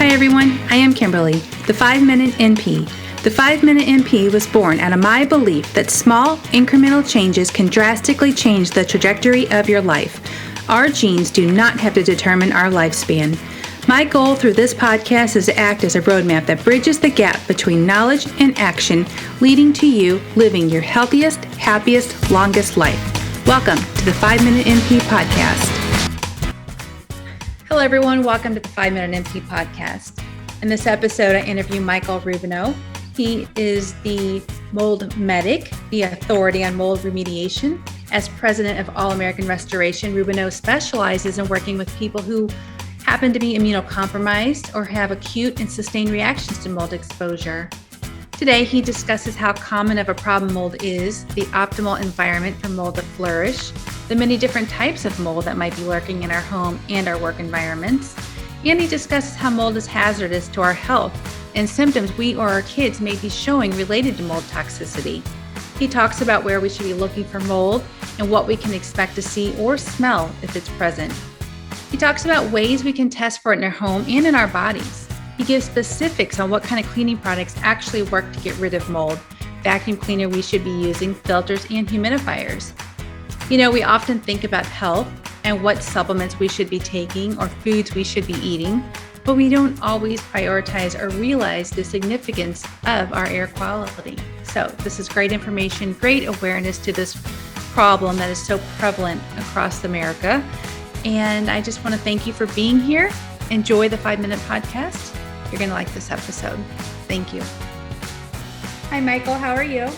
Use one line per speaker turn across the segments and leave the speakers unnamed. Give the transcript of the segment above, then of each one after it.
Hi everyone, I am Kimberly, the 5-Minute NP. The 5-Minute NP was born out of my belief that small, incremental changes can drastically change the trajectory of your life. Our genes do not have to determine our lifespan. My goal through this podcast is to act as a roadmap that bridges the gap between knowledge and action, leading to you living your healthiest, happiest, longest life. Welcome to the 5-Minute NP podcast. Hello everyone, welcome to the 5-Minute NP podcast. In this episode, I interview Michael Rubino. He is the mold medic, the authority on mold remediation. As president of All American Restoration, Rubino specializes in working with people who happen to be immunocompromised or have acute and sustained reactions to mold exposure. Today, he discusses how common of a problem mold is, the optimal environment for mold to flourish, the many different types of mold that might be lurking in our home and our work environments, and he discusses how mold is hazardous to our health and symptoms we or our kids may be showing related to mold toxicity. He talks about where we should be looking for mold and what we can expect to see or smell if it's present. He talks about ways we can test for it in our home and in our bodies. He gives specifics on what kind of cleaning products actually work to get rid of mold, vacuum cleaner we should be using, filters, and humidifiers. You know, we often think about health and what supplements we should be taking or foods we should be eating, but we don't always prioritize or realize the significance of our air quality. So this is great information, great awareness to this problem that is so prevalent across America. And I just want to thank you for being here. Enjoy the 5-Minute podcast. You're going to like this episode. Thank you. Hi, Michael. How are you?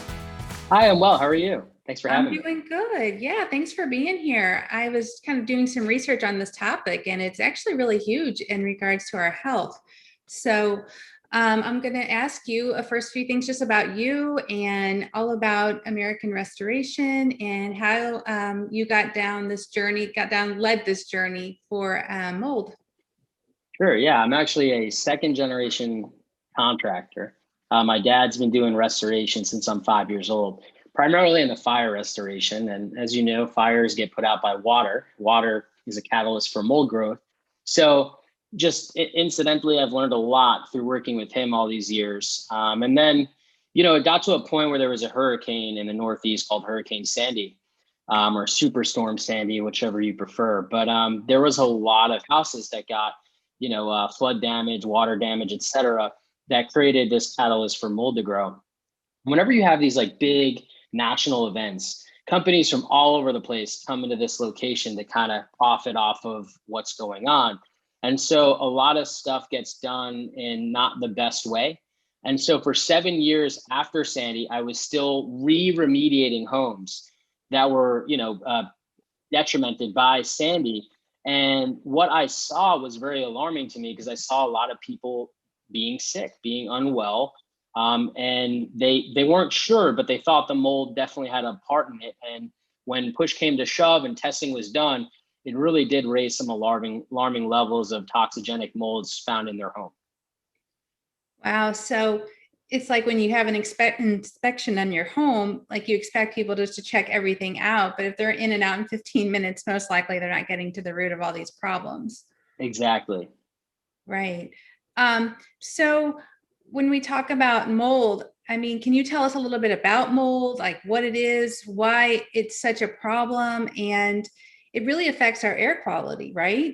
Hi, I'm well. How are you? Thanks for having me.
I'm doing good. Yeah, thanks for being here. I was kind of doing some research on this topic, and it's actually really huge in regards to our health. So I'm going to ask you a first few things just about you and all about American Restoration and how you got down this journey, led this journey for mold.
Sure. Yeah, I'm actually a second generation contractor. My dad's been doing restoration since I'm 5 years old, primarily in the fire restoration. And as you know, fires get put out by water. Water is a catalyst for mold growth. So just incidentally, I've learned a lot through working with him all these years. And then, it got to a point where there was a hurricane in the Northeast called Hurricane Sandy, or Superstorm Sandy, whichever you prefer. But there was a lot of houses that got, flood damage, water damage, et cetera, that created this catalyst for mold to grow. Whenever you have these like big national events, companies from all over the place come into this location to kind of profit off of what's going on. And so a lot of stuff gets done in not the best way. And so for 7 years after Sandy, I was still remediating homes that were, detrimented by Sandy. And what I saw was very alarming to me because I saw a lot of people being sick, being unwell. And they weren't sure, but they thought the mold definitely had a part in it. And when push came to shove and testing was done, it really did raise some alarming levels of toxigenic molds found in their home.
Wow. So it's like when you have an inspection on your home, like you expect people just to check everything out. But if they're in and out in 15 minutes, most likely they're not getting to the root of all these problems.
Exactly.
Right. So when we talk about mold, can you tell us a little bit about mold, like what it is, why it's such a problem, and it really affects our air quality, right?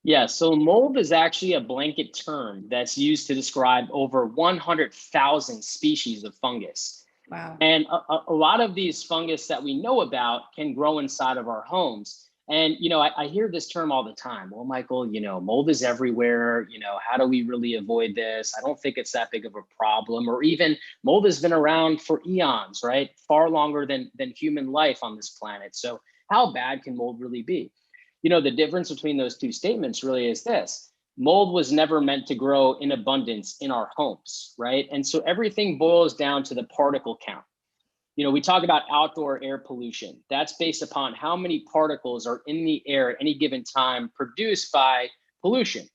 Yeah, so mold is actually a blanket term that's used to describe over 100,000 species of fungus.
Wow.
And a lot of these fungus that we know about can grow inside of our homes. And, I hear this term all the time. Well, Michael, mold is everywhere. How do we really avoid this? I don't think it's that big of a problem. Or even mold has been around for eons, right? Far longer than human life on this planet. So how bad can mold really be? The difference between those two statements really is this. Mold was never meant to grow in abundance in our homes, right? And so everything boils down to the particle count. We talk about outdoor air pollution. That's based upon how many particles are in the air at any given time produced by pollution.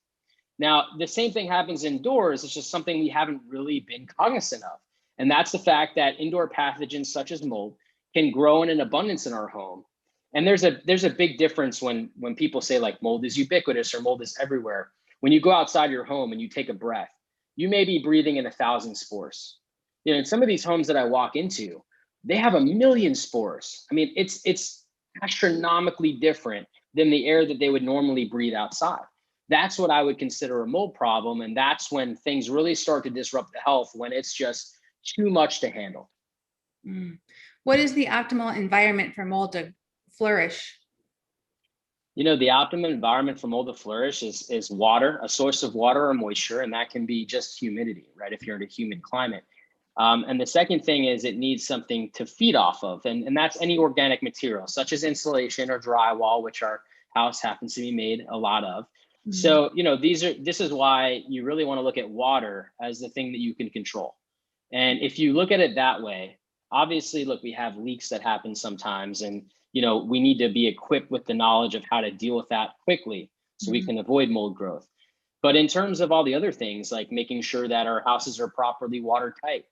Now, the same thing happens indoors. It's just something we haven't really been cognizant of. And that's the fact that indoor pathogens such as mold can grow in an abundance in our home. And there's a big difference when people say like mold is ubiquitous or mold is everywhere. when you go outside your home and you take a breath, you may be breathing in 1,000 spores. In some of these homes that I walk into, they have 1,000,000 spores. I mean, it's astronomically different than the air that they would normally breathe outside. That's what I would consider a mold problem. And that's when things really start to disrupt the health, when it's just too much to handle.
Mm. What is the optimal environment for mold to flourish?
The optimum environment for mold to flourish is water, a source of water or moisture, and that can be just humidity, right? If you're in a humid climate. And the second thing is it needs something to feed off of, and that's any organic material, such as insulation or drywall, which our house happens to be made a lot of. So, this is why you really want to look at water as the thing that you can control. And if you look at it that way, obviously, look, we have leaks that happen sometimes, and we need to be equipped with the knowledge of how to deal with that quickly so we can avoid mold growth. But in terms of all the other things, like making sure that our houses are properly watertight,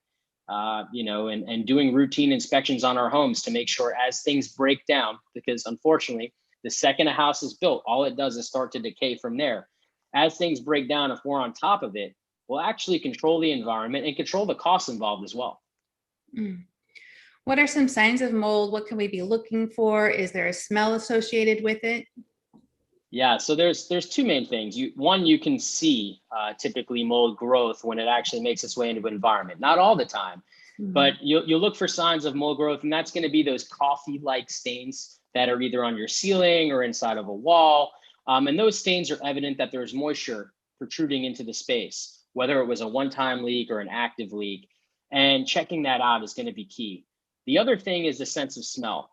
and doing routine inspections on our homes to make sure as things break down, because unfortunately, the second a house is built, all it does is start to decay from there. As things break down, if we're on top of it, we'll actually control the environment and control the costs involved as well.
Mm. What are some signs of mold? What can we be looking for? Is there a smell associated with it?
Yeah, so there's two main things. You can see typically mold growth when it actually makes its way into an environment. Not all the time, but you'll look for signs of mold growth, and that's going to be those coffee-like stains that are either on your ceiling or inside of a wall. And those stains are evident that there's moisture protruding into the space, whether it was a one-time leak or an active leak. And checking that out is going to be key. The other thing is the sense of smell.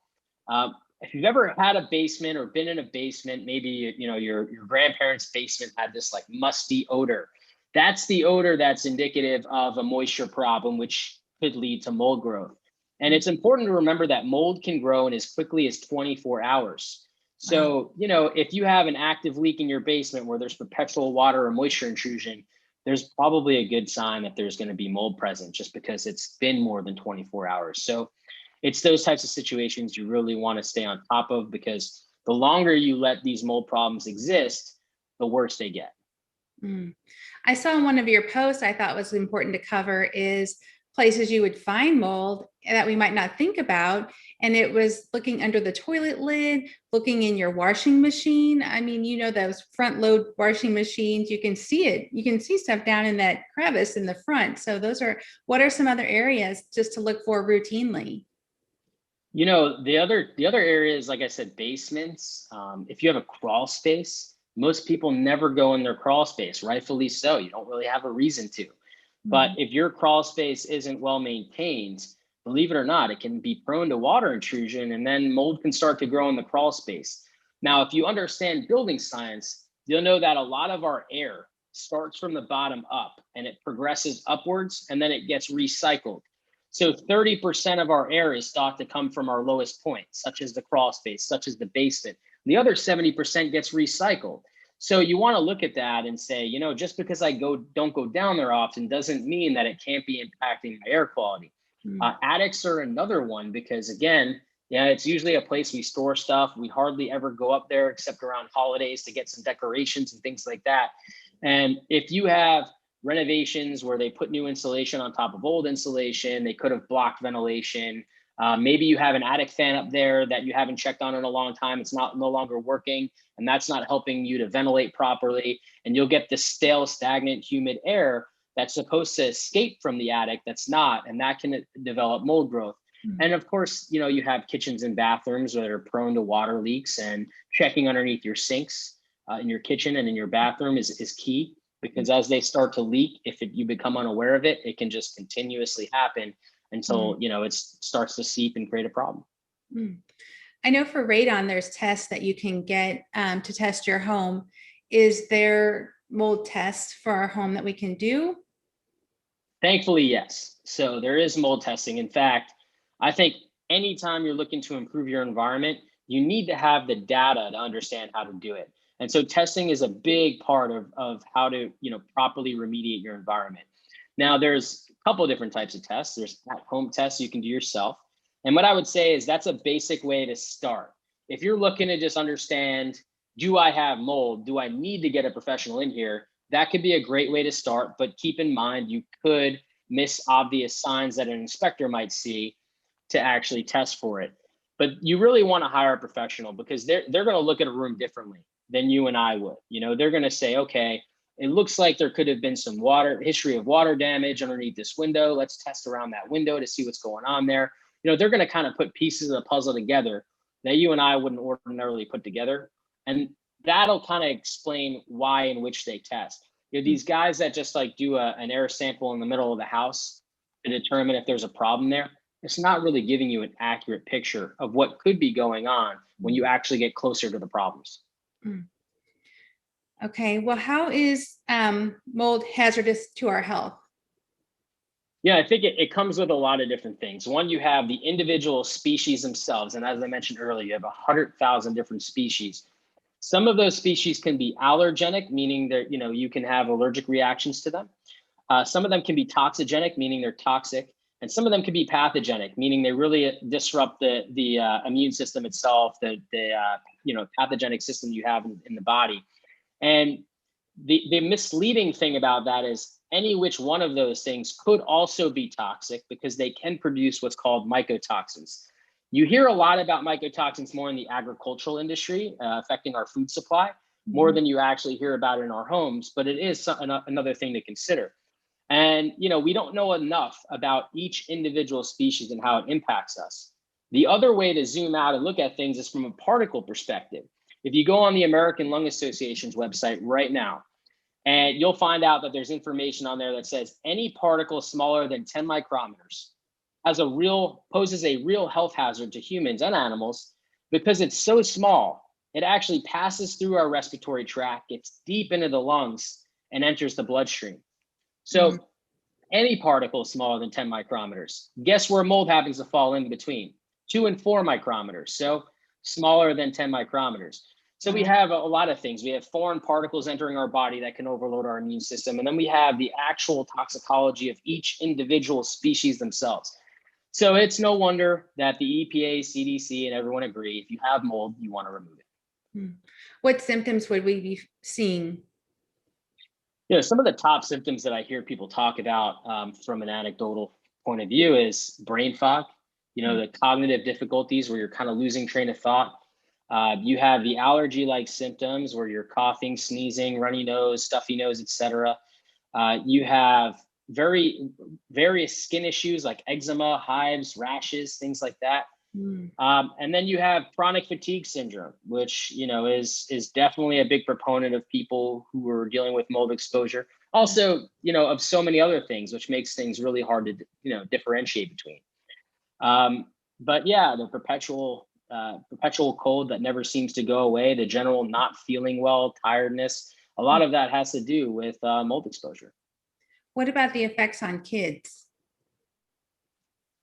If you've ever had a basement or been in a basement, maybe your grandparents' basement had this like musty odor. That's the odor that's indicative of a moisture problem, which could lead to mold growth. And it's important to remember that mold can grow in as quickly as 24 hours. So, if you have an active leak in your basement where there's perpetual water or moisture intrusion, there's probably a good sign that there's going to be mold present just because it's been more than 24 hours. So it's those types of situations you really want to stay on top of, because the longer you let these mold problems exist, the worse they get.
I saw in one of your posts I thought was important to cover is places you would find mold that we might not think about. And it was looking under the toilet lid, looking in your washing machine. I mean, those front load washing machines, you can see it. You can see stuff down in that crevice in the front. So what are some other areas just to look for routinely?
The other areas, like I said, basements. If you have a crawl space, most people never go in their crawl space, rightfully so. You don't really have a reason to. But if your crawl space isn't well maintained, believe it or not, it can be prone to water intrusion, and then mold can start to grow in the crawl space. Now, if you understand building science, you'll know that a lot of our air starts from the bottom up and it progresses upwards, and then it gets recycled. So 30% of our air is thought to come from our lowest point, such as the crawl space, such as the basement. The other 70% gets recycled. So you want to look at that and say, just because I don't go down there often doesn't mean that it can't be impacting my air quality. Attics are another one, because again, it's usually a place we store stuff. We hardly ever go up there except around holidays to get some decorations and things like that. And if you have renovations where they put new insulation on top of old insulation, they could have blocked ventilation. Maybe you have an attic fan up there that you haven't checked on in a long time. It's no longer working, and that's not helping you to ventilate properly. And you'll get this stale, stagnant, humid air that's supposed to escape from the attic that's not, and that can develop mold growth. And of course, you have kitchens and bathrooms that are prone to water leaks, and checking underneath your sinks in your kitchen and in your bathroom is key, because as they start to leak, if you become unaware of it, it can just continuously happen until it starts to seep and create a problem.
I know for radon, there's tests that you can get to test your home. Is there mold tests for our home that we can do?
Thankfully, yes. So there is mold testing. In fact, I think anytime you're looking to improve your environment, you need to have the data to understand how to do it. And so testing is a big part of how to properly remediate your environment. Now, there's a couple of different types of tests. There's at-home tests you can do yourself. And what I would say is that's a basic way to start. If you're looking to just understand, do I have mold? Do I need to get a professional in here? That could be a great way to start, but keep in mind you could miss obvious signs that an inspector might see to actually test for it. But you really want to hire a professional because they're going to look at a room differently than you and I would. You know, they're going to say, okay, it looks like there could have been some history of water damage underneath this window. Let's test around that window to see what's going on there. You know, they're going to kind of put pieces of the puzzle together that you and I wouldn't ordinarily put together. And that'll kind of explain why in which they test. You know, these guys that just like do an air sample in the middle of the house to determine if there's a problem there, it's not really giving you an accurate picture of what could be going on when you actually get closer to the problems.
Okay, well, how is mold hazardous to our health?
Yeah, I think it comes with a lot of different things. One, you have the individual species themselves. And as I mentioned earlier, you have 100,000 different species. Some of those species can be allergenic, meaning that, you know, you can have allergic reactions to them. Some of them can be toxigenic, meaning they're toxic. And some of them can be pathogenic, meaning they really disrupt the immune system itself, the pathogenic system you have in the body. And the misleading thing about that is any which one of those things could also be toxic because they can produce what's called mycotoxins. You hear a lot about mycotoxins more in the agricultural industry, affecting our food supply, more than you actually hear about in our homes, but it is another thing to consider. And, you know, we don't know enough about each individual species and how it impacts us. The other way to zoom out and look at things is from a particle perspective. If you go on the American Lung Association's website right now, and you'll find out that there's information on there that says any particle smaller than 10 micrometers poses a real health hazard to humans and animals because it's so small. It actually passes through our respiratory tract, gets deep into the lungs, and enters the bloodstream. So any particle smaller than 10 micrometers, guess where mold happens to fall in between? 2 and 4 micrometers, so smaller than 10 micrometers. So we have a lot of things. We have foreign particles entering our body that can overload our immune system. And then we have the actual toxicology of each individual species themselves. So it's no wonder that the EPA, CDC, and everyone agree, if you have mold, you want to remove it.
What symptoms would we be seeing?
You know, some of the top symptoms that I hear people talk about from an anecdotal point of view is brain fog, you know, the cognitive difficulties where you're kind of losing train of thought. You have the allergy-like symptoms where you're coughing, sneezing, runny nose, stuffy nose, etc. You have various skin issues like eczema, hives, rashes, things like that. And then you have chronic fatigue syndrome, which, you know, is definitely a big proponent of people who are dealing with mold exposure. Also, you know, of so many other things, which makes things really hard to, you know, differentiate between. But yeah, the perpetual cold that never seems to go away, the general not feeling well, tiredness, a lot of that has to do with mold exposure.
What about the effects on kids?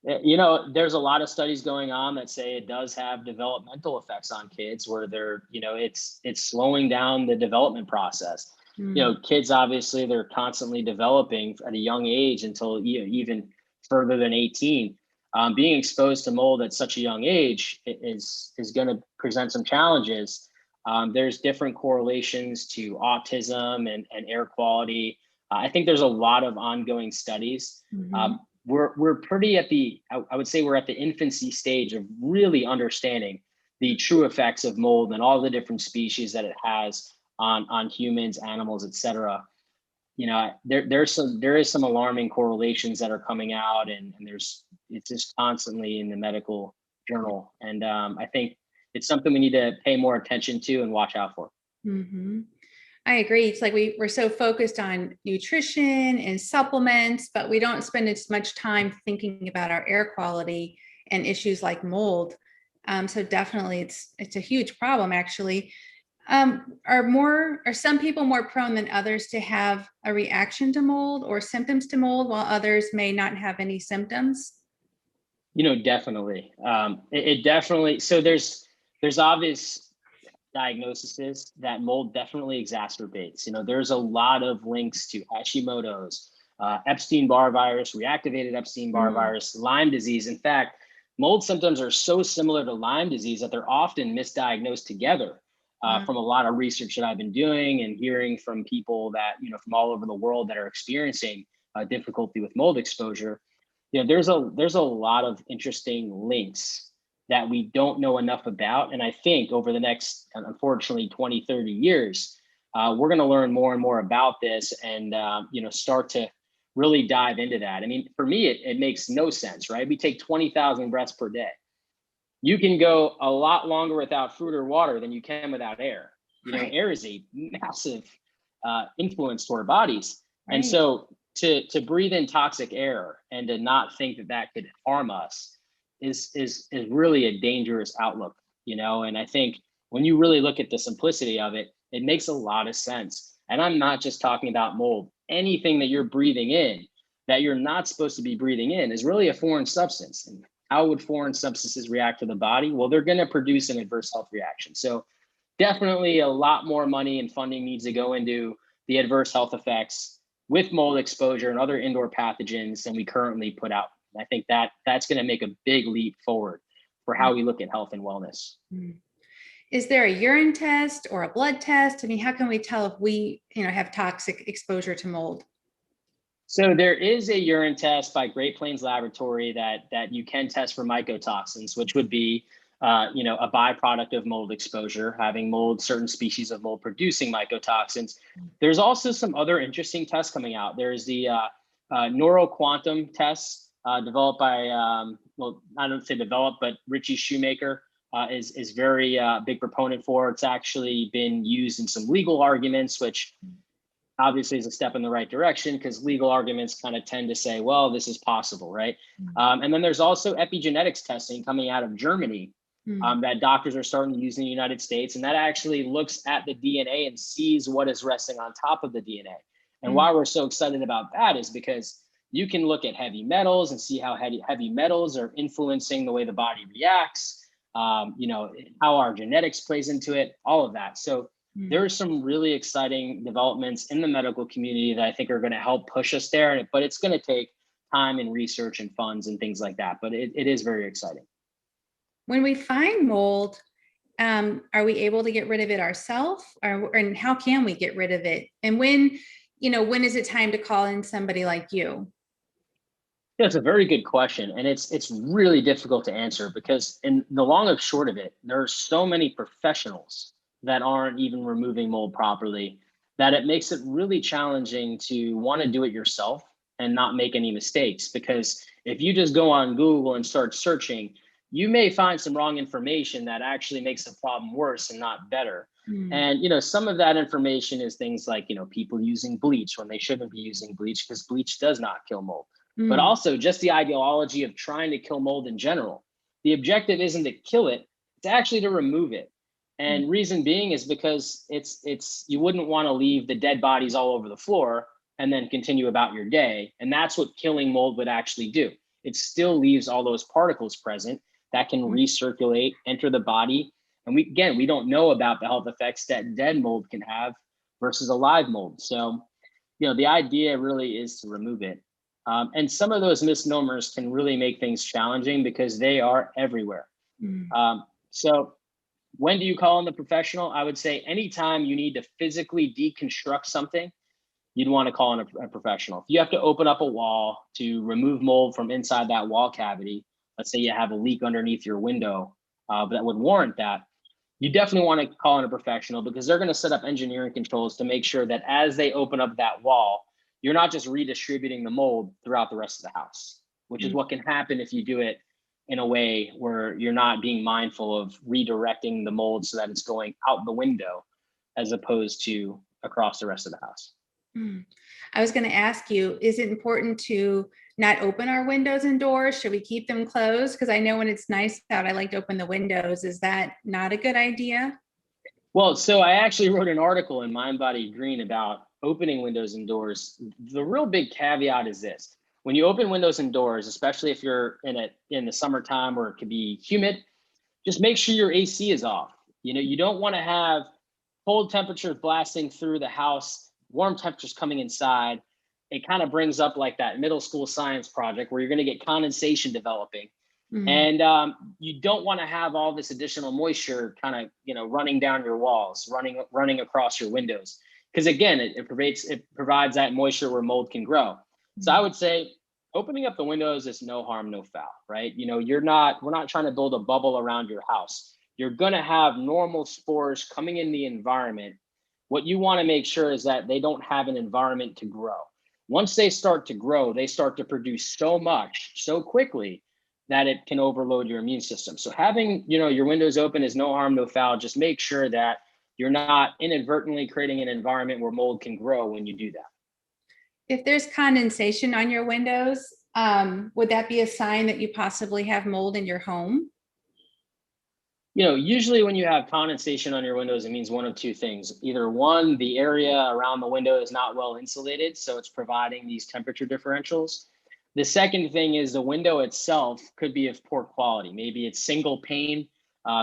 You know, there's a lot of studies going on that say it does have developmental effects on kids where they're, you know, it's slowing down the development process. You know, kids, obviously, they're constantly developing at a young age until even further than 18. Being exposed to mold at such a young age is going to present some challenges. There's different correlations to autism and air quality. I think there's a lot of ongoing studies. We're pretty at I would say we're at the infancy stage of really understanding the true effects of mold and all the different species that it has on humans, animals, etc. You know, there is some alarming correlations that are coming out, and it's just constantly in the medical journal. And I think it's something we need to pay more attention to and watch out for.
I agree. It's like we're so focused on nutrition and supplements, but we don't spend as much time thinking about our air quality and issues like mold. So definitely it's a huge problem, actually. Are some people more prone than others to have a reaction to mold or symptoms to mold, while others may not have any symptoms?
You know, definitely. It definitely, so there's obvious diagnoses that mold definitely exacerbates. You know, there's a lot of links to Hashimoto's, Epstein-Barr virus, reactivated Epstein-Barr virus, Lyme disease. In fact, mold symptoms are so similar to Lyme disease that they're often misdiagnosed together.
Wow.
from a lot of research that I've been doing and hearing from people that, from all over the world that are experiencing difficulty with mold exposure. There's a lot of interesting links that we don't know enough about. And I think over the next, unfortunately, 20, 30 years, we're going to learn more and more about this and, start to really dive into that. I mean, for me, it makes no sense, right? We take 20,000 breaths per day. You can go a lot longer without food or water than you can without air.
Right.
Air is a massive influence to our bodies.
Right.
And so to breathe in toxic air and to not think that could harm us is really a dangerous outlook, and I think when you really look at the simplicity of it, it makes a lot of sense. And I'm not just talking about mold. Anything that you're breathing in that you're not supposed to be breathing in is really a foreign substance. And how would foreign substances react to the body? Well, they're going to produce an adverse health reaction. So definitely a lot more money and funding needs to go into the adverse health effects with mold exposure and other indoor pathogens than we currently put out. I think that's going to make a big leap forward for how we look at health and wellness.
Is there a urine test or a blood test? I mean, how can we tell if we, have toxic exposure to mold?
So there is a urine test by Great Plains Laboratory that you can test for mycotoxins, which would be a byproduct of mold exposure, having certain species of mold producing mycotoxins. There's also some other interesting tests coming out. There's the neuroquantum test developed by, I don't say developed, but Richie Shoemaker is very big proponent for. It's actually been used in some legal arguments, which obviously is a step in the right direction because legal arguments kind of tend to say, well, this is possible, right? And then there's also epigenetics testing coming out of Germany that doctors are starting to use in the United States. And that actually looks at the DNA and sees what is resting on top of the DNA. And why we're so excited about that is because you can look at heavy metals and see how heavy metals are influencing the way the body reacts, how our genetics plays into it, all of that. So there are some really exciting developments in the medical community that I think are going to help push us there. But it's going to take time and research and funds and things like that. But it is very exciting.
When we find mold, are we able to get rid of it ourselves, and how can we get rid of it? And when is it time to call in somebody like you?
Yeah, it's a very good question. And it's really difficult to answer because in the long and short of it, there are so many professionals that aren't even removing mold properly that it makes it really challenging to want to do it yourself and not make any mistakes. Because if you just go on Google and start searching, you may find some wrong information that actually makes the problem worse and not better. And, some of that information is things like, people using bleach when they shouldn't be using bleach because bleach does not kill mold. But also just the ideology of trying to kill mold in general. The objective isn't to kill it, it's actually to remove it. And reason being is because it's you wouldn't want to leave the dead bodies all over the floor and then continue about your day. And that's what killing mold would actually do. It still leaves all those particles present that can recirculate, enter the body. And we don't know about the health effects that dead mold can have versus a live mold. So, the idea really is to remove it. And some of those misnomers can really make things challenging because they are everywhere. So when do you call in the professional? I would say anytime you need to physically deconstruct something, you'd want to call in a professional. If you have to open up a wall to remove mold from inside that wall cavity, let's say you have a leak underneath your window that would warrant that, you definitely want to call in a professional because they're going to set up engineering controls to make sure that as they open up that wall, you're not just redistributing the mold throughout the rest of the house, which is what can happen if you do it in a way where you're not being mindful of redirecting the mold so that it's going out the window as opposed to across the rest of the house.
I was going to ask you, is it important to not open our windows and doors? Should we keep them closed? Because I know when it's nice out, I like to open the windows. Is that not a good idea?
Well, so I actually wrote an article in Mind Body Green about opening windows and doors. The real big caveat is this. When you open windows and doors, especially if you're in the summertime where it could be humid, just make sure your AC is off. You don't want to have cold temperatures blasting through the house, warm temperatures coming inside. It kind of brings up like that middle school science project where you're going to get condensation developing.
Mm.
And you don't want to have all this additional moisture kind of, running down your walls, running across your windows. Because again, it provides that moisture where mold can grow. So I would say opening up the windows is no harm, no foul, right? We're not trying to build a bubble around your house. You're going to have normal spores coming in the environment. What you want to make sure is that they don't have an environment to grow. Once they start to grow, they start to produce so much so quickly that it can overload your immune system. So having, your windows open is no harm, no foul. Just make sure that you're not inadvertently creating an environment where mold can grow when you do that.
If there's condensation on your windows, would that be a sign that you possibly have mold in your home?
Usually when you have condensation on your windows, it means one of two things. Either one, the area around the window is not well insulated, so it's providing these temperature differentials. The second thing is the window itself could be of poor quality. Maybe it's single pane.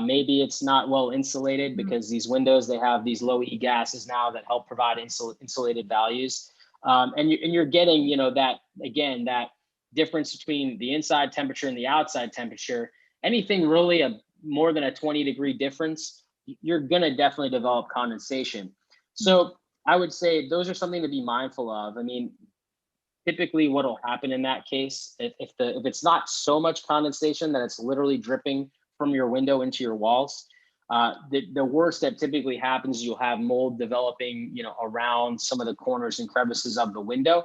Maybe it's not well insulated because these windows, they have these low E gases now that help provide insulated values. And you're getting, that difference between the inside temperature and the outside temperature. Anything really more than a 20-degree difference, you're going to definitely develop condensation. So I would say those are something to be mindful of. I mean, typically what will happen in that case, if it's not so much condensation that it's literally dripping from your window into your walls, the worst that typically happens, you'll have mold developing, around some of the corners and crevices of the window.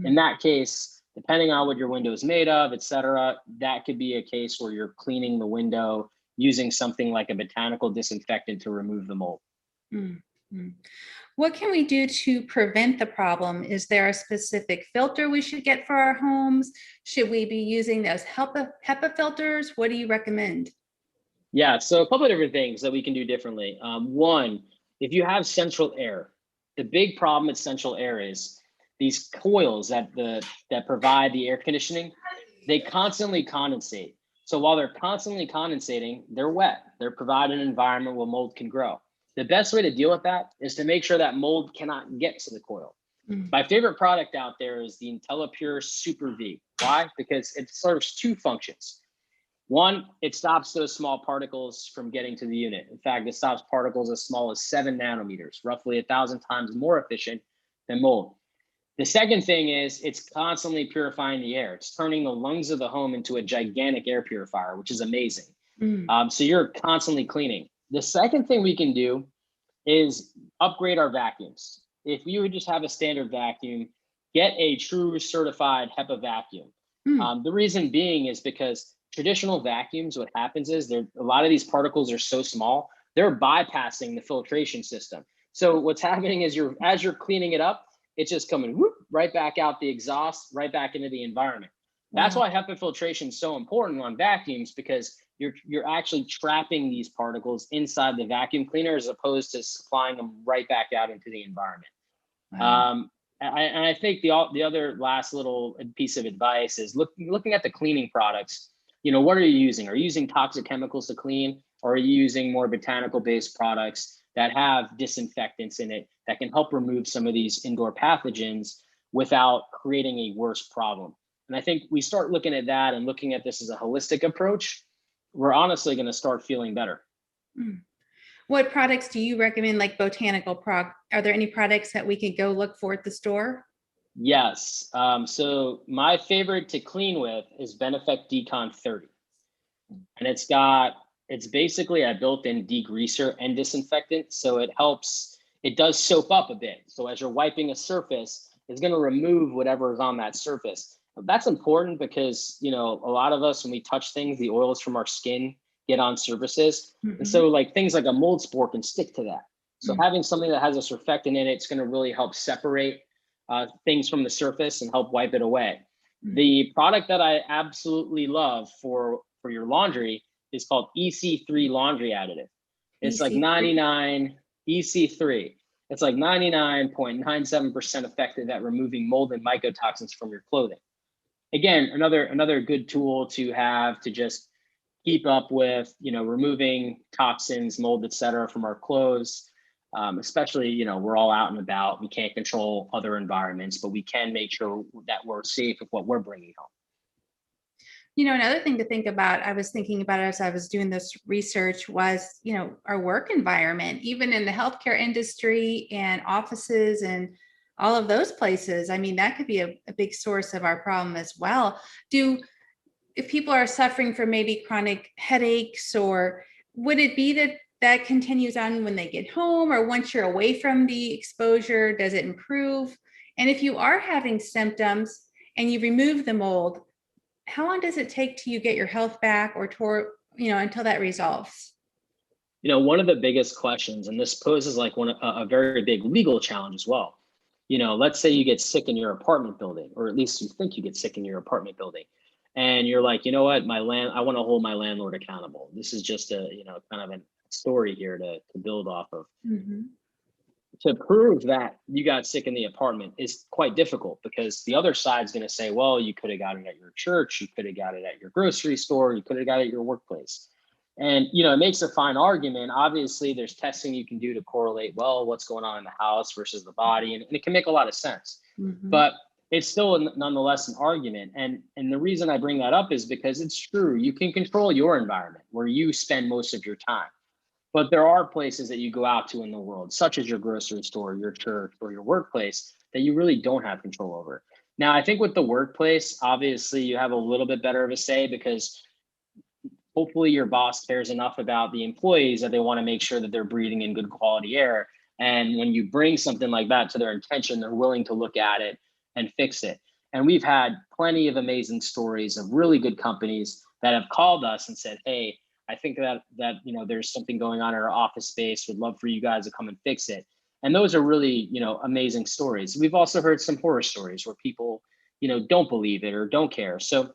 In that case, depending on what your window is made of, et cetera, that could be a case where you're cleaning the window using something like a botanical disinfectant to remove the mold.
Mm-hmm. What can we do to prevent the problem? Is there a specific filter we should get for our homes? Should we be using those HEPA filters? What do you recommend?
Yeah, so a couple of different things that we can do differently. One, if you have central air, the big problem with central air is these coils that provide the air conditioning, they constantly condensate. So while they're constantly condensating, they're wet. They're providing an environment where mold can grow. The best way to deal with that is to make sure that mold cannot get to the coil. My favorite product out there is the IntelliPure Super V. Why? Because it serves two functions. One, it stops those small particles from getting to the unit. In fact, it stops particles as small as 7 nanometers, roughly 1,000 times more efficient than mold. The second thing is it's constantly purifying the air. It's turning the lungs of the home into a gigantic air purifier, which is amazing. So you're constantly cleaning. The second thing we can do is upgrade our vacuums. If you would just have a standard vacuum, get a true certified HEPA vacuum. The reason being is because traditional vacuums, what happens is a lot of these particles are so small, they're bypassing the filtration system. So what's happening is as you're cleaning it up, it's just coming whoop, right back out the exhaust, right back into the environment. That's why HEPA filtration is so important on vacuums, because you're actually trapping these particles inside the vacuum cleaner as opposed to supplying them right back out into the environment. And I think the other last little piece of advice is looking at the cleaning products. What are you using? Are you using toxic chemicals to clean, or are you using more botanical based products that have disinfectants in it that can help remove some of these indoor pathogens without creating a worse problem? And I think we start looking at that and looking at this as a holistic approach, we're honestly going to start feeling better.
What products do you recommend, like botanical are there any products that we could go look for at the store?
Yes. So my favorite to clean with is Benefect Decon 30. And it's basically a built-in degreaser and disinfectant. So it does soap up a bit. So as you're wiping a surface, it's going to remove whatever is on that surface. That's important because, a lot of us, when we touch things, the oils from our skin get on surfaces. And so things like a mold spore can stick to that. So having something that has a surfactant in it, it's going to really help separate things from the surface and help wipe it away. The product that I absolutely love for your laundry is called EC3 laundry additive. It's like 99 EC3. It's like 99.97% effective at removing mold and mycotoxins from your clothing. Again, another good tool to have to just keep up with, removing toxins, mold, et cetera, from our clothes. Especially, we're all out and about. We can't control other environments, but we can make sure that we're safe with what we're bringing home.
Another thing to think about, I was thinking about as I was doing this research was, our work environment, even in the healthcare industry and offices and all of those places. I mean, that could be a big source of our problem as well. If people are suffering from maybe chronic headaches, or would it be that that continues on when they get home, or once you're away from the exposure, does it improve? And if you are having symptoms and you remove the mold, how long does it take till you get your health back, or until that resolves?
One of the biggest questions, and this poses like a very big legal challenge as well. Let's say you get sick in your apartment building, or at least you think you get sick in your apartment building, and you're like, you know what, I want to hold my landlord accountable. This is just a, kind of a story here to build off of.
Mm-hmm.
To prove that you got sick in the apartment is quite difficult, because the other side's going to say, well, you could have got it at your church, you could have got it at your grocery store, you could have got it at your workplace. And, it makes a fine argument. Obviously, there's testing you can do to correlate, well, what's going on in the house versus the body. And it can make a lot of sense.
Mm-hmm.
But it's still nonetheless an argument. And the reason I bring that up is because it's true. You can control your environment where you spend most of your time. But there are places that you go out to in the world, such as your grocery store, your church, or your workplace, that you really don't have control over. Now, I think with the workplace, obviously, you have a little bit better of a say, because hopefully your boss cares enough about the employees that they want to make sure that they're breathing in good quality air. And when you bring something like that to their attention, they're willing to look at it and fix it. And we've had plenty of amazing stories of really good companies that have called us and said, hey, I think that there's something going on in our office space. Would love for you guys to come and fix it. And those are really, amazing stories. We've also heard some horror stories where people, don't believe it or don't care. So,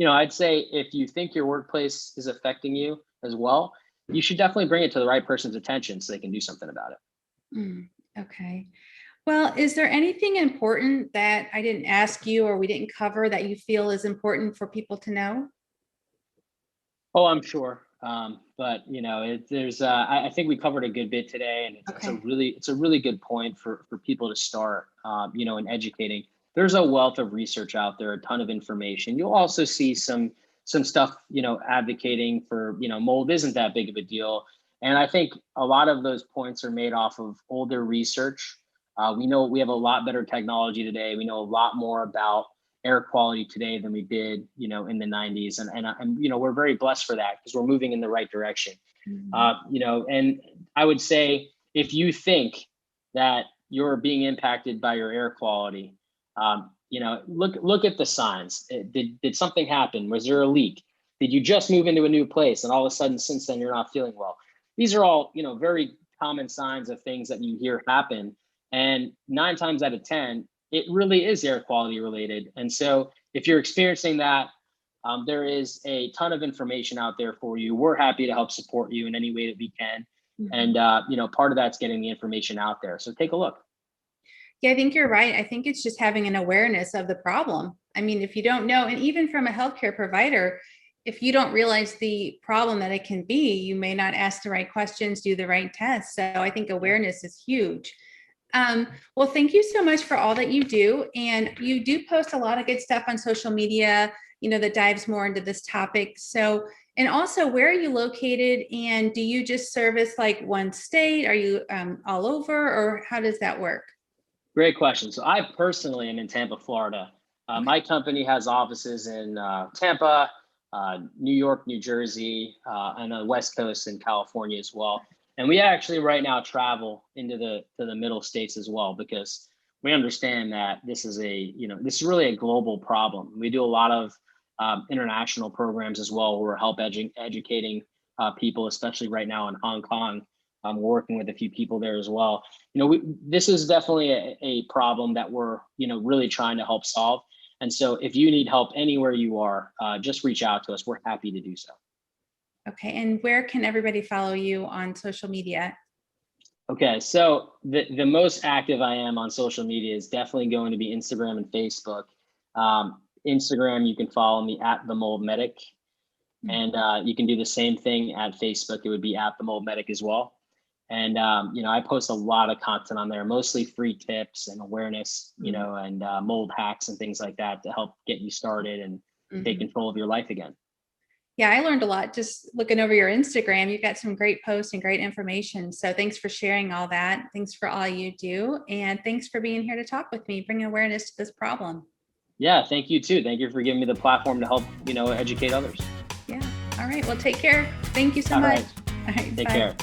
I'd say if you think your workplace is affecting you as well, you should definitely bring it to the right person's attention so they can do something about it.
Okay. Well, is there anything important that I didn't ask you or we didn't cover that you feel is important for people to know?
Oh, I'm sure. But I think we covered a good bit today, and
Okay.
it's a really good point for people to start, in educating. There's a wealth of research out there, a ton of information. You'll also see some stuff, advocating for, mold isn't that big of a deal. And I think a lot of those points are made off of older research. We know we have a lot better technology today. We know a lot more about air quality today than we did, in the 90s. And we're very blessed for that, because we're moving in the right direction.
Mm-hmm.
And I would say, if you think that you're being impacted by your air quality, look at the signs. Did something happen? Was there a leak? Did you just move into a new place and all of a sudden since then you're not feeling well? These are all, very common signs of things that you hear happen. And 9 times out of 10, it really is air quality related. And so if you're experiencing that, there is a ton of information out there for you. We're happy to help support you in any way that we can.
Mm-hmm.
And, part of that's getting the information out there. So take a look.
Yeah, I think you're right. I think it's just having an awareness of the problem. I mean, if you don't know, and even from a healthcare provider, if you don't realize the problem that it can be, you may not ask the right questions, do the right tests. So I think awareness is huge. Well, thank you so much for all that you do. And you do post a lot of good stuff on social media, that dives more into this topic. So, and also, where are you located? And do you just service like one state? Are you all over, or how does that work?
Great question. So I personally am in Tampa, Florida. My company has offices in Tampa, New York, New Jersey, and the West Coast in California as well. And we actually right now travel into the middle states as well, because we understand that this is really a global problem. We do a lot of international programs as well, where we're educating people, especially right now in Hong Kong. We're working with a few people there as well. This is definitely a problem that we're, really trying to help solve. And so if you need help anywhere you are, just reach out to us. We're happy to do so.
Okay. And where can everybody follow you on social media?
Okay. So the most active I am on social media is definitely going to be Instagram and Facebook. Instagram, you can follow me at the Mold Medic. And you can do the same thing at Facebook. It would be at the Mold Medic as well. And, I post a lot of content on there, mostly free tips and awareness, and mold hacks and things like that to help get you started and take control of your life again.
Yeah, I learned a lot just looking over your Instagram. You've got some great posts and great information. So thanks for sharing all that. Thanks for all you do. And thanks for being here to talk with me, bring awareness to this problem.
Yeah, thank you too. Thank you for giving me the platform to help, educate others.
Yeah. All right. Well, take care. Thank you so
All
much.
right.
All right.
Take
bye.
care.